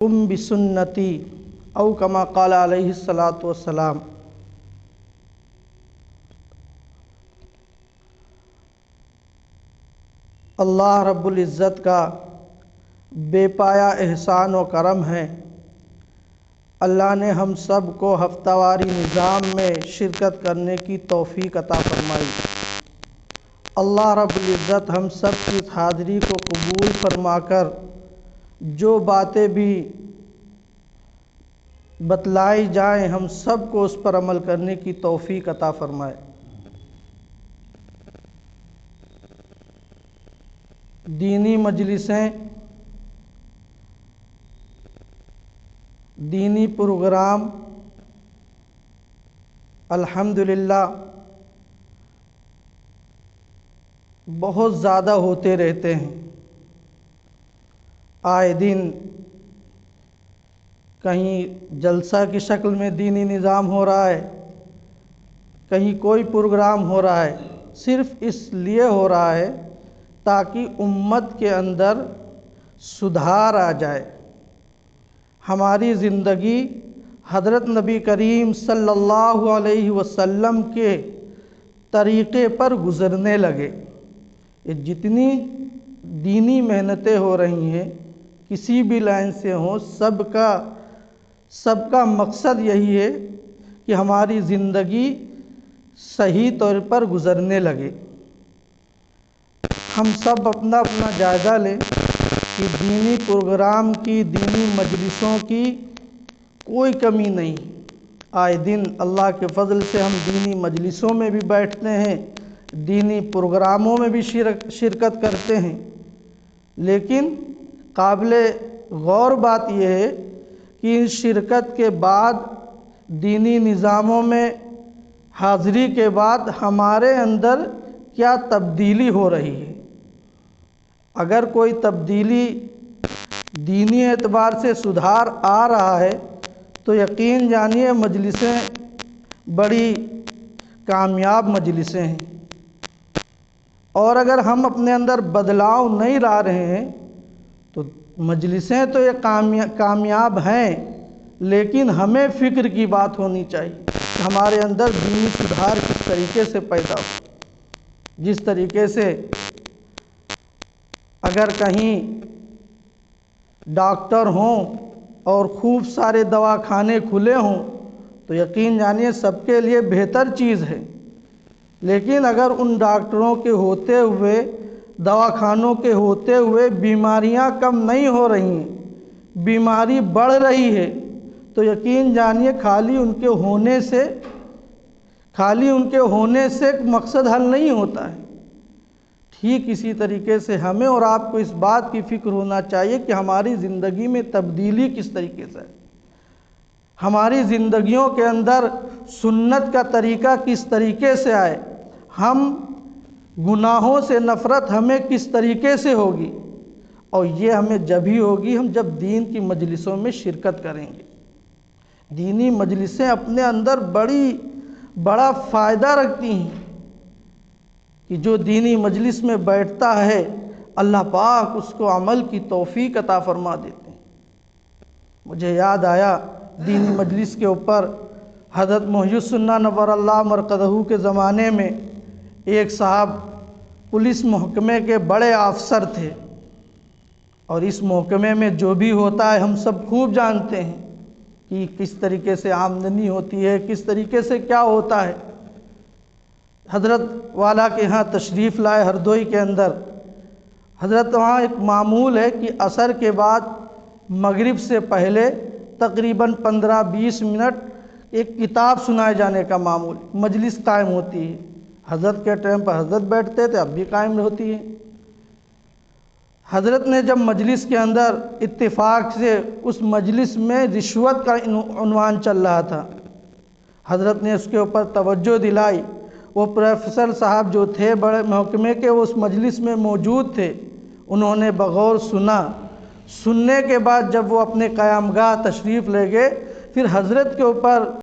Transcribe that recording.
بسنتی او کما قال علیہ الصلاۃ والسلام۔ اللہ رب العزت کا بے پایا احسان و کرم ہے، اللہ نے ہم سب کو ہفتہ واری نظام میں شرکت کرنے کی توفیق عطا فرمائی۔ اللہ رب العزت ہم سب کی حاضری کو قبول فرما کر جو باتیں بھی بتلائی جائیں ہم سب کو اس پر عمل کرنے کی توفیق عطا فرمائے۔ دینی مجلسیں، دینی پروگرام الحمدللہ بہت زیادہ ہوتے رہتے ہیں۔ آئے دن کہیں جلسہ کی شکل میں دینی نظام ہو رہا ہے، کہیں کوئی پروگرام ہو رہا ہے، صرف اس لیے ہو رہا ہے تاکہ امت کے اندر سدھار آ جائے، ہماری زندگی حضرت نبی کریم صلی اللہ علیہ وسلم کے طریقے پر گزرنے لگے۔ یہ جتنی دینی محنتیں ہو رہی ہیں کسی بھی لائن سے ہوں، سب کا مقصد یہی ہے کہ ہماری زندگی صحیح طور پر گزرنے لگے۔ ہم سب اپنا اپنا جائزہ لیں کہ دینی پروگرام کی، دینی مجلسوں کی کوئی کمی نہیں۔ آئے دن اللہ کے فضل سے ہم دینی مجلسوں میں بھی بیٹھتے ہیں، دینی پروگراموں میں بھی شرکت کرتے ہیں، لیکن قابل غور بات یہ ہے کہ ان شرکت کے بعد، دینی نظاموں میں حاضری کے بعد ہمارے اندر کیا تبدیلی ہو رہی ہے۔ اگر کوئی تبدیلی دینی اعتبار سے سدھار آ رہا ہے تو یقین جانیے مجلسیں بڑی کامیاب مجلسیں ہیں، اور اگر ہم اپنے اندر بدلاؤ نہیں لا رہے ہیں تو مجلسیں تو یہ کامیاب ہیں، لیکن ہمیں فکر کی بات ہونی چاہیے کہ ہمارے اندر دینی سدھار کس طریقے سے پیدا ہو۔ جس طریقے سے اگر کہیں ڈاکٹر ہوں اور خوب سارے دواخانے کھلے ہوں تو یقین جانیے سب کے لیے بہتر چیز ہے، لیکن اگر ان ڈاکٹروں کے ہوتے ہوئے، دواخانوں کے ہوتے ہوئے بیماریاں کم نہیں ہو رہی ہیں، بیماری بڑھ رہی ہے، تو یقین جانیے خالی ان کے ہونے سے مقصد حل نہیں ہوتا ہے۔ ٹھیک اسی طریقے سے ہمیں اور آپ کو اس بات کی فکر ہونا چاہیے کہ ہماری زندگی میں تبدیلی کس طریقے سے ہے، ہماری زندگیوں کے اندر سنت کا طریقہ کس طریقے سے آئے، ہم گناہوں سے نفرت ہمیں کس طریقے سے ہوگی، اور یہ ہمیں جب ہی ہوگی ہم جب دین کی مجلسوں میں شرکت کریں گے۔ دینی مجلسیں اپنے اندر بڑا فائدہ رکھتی ہیں کہ جو دینی مجلس میں بیٹھتا ہے اللہ پاک اس کو عمل کی توفیق عطا فرما دیتے ہیں۔ مجھے یاد آیا دینی مجلس کے اوپر حضرت محی السنہ نور اللہ مرقدہ کے زمانے میں ایک صاحب پولیس محکمے کے بڑے افسر تھے، اور اس محکمے میں جو بھی ہوتا ہے ہم سب خوب جانتے ہیں کہ کس طریقے سے آمدنی ہوتی ہے، کس طریقے سے کیا ہوتا ہے۔ حضرت والا کے ہاں تشریف لائے ہردوئی کے اندر، حضرت وہاں ایک معمول ہے کہ عصر کے بعد مغرب سے پہلے تقریباً 15-20 منٹ ایک کتاب سنائے جانے کا معمول، مجلس قائم ہوتی ہے۔ حضرت کے ٹائم پر حضرت بیٹھتے تھے، اب بھی قائم ہوتی ہے۔ حضرت نے جب مجلس کے اندر اتفاق سے اس مجلس میں رشوت کا عنوان چل رہا تھا، حضرت نے اس کے اوپر توجہ دلائی۔ وہ پروفیسر صاحب جو تھے بڑے محکمے کے، وہ اس مجلس میں موجود تھے، انہوں نے بغور سنا۔ سننے کے بعد جب وہ اپنے قیام گاہ تشریف لے گئے، پھر حضرت کے اوپر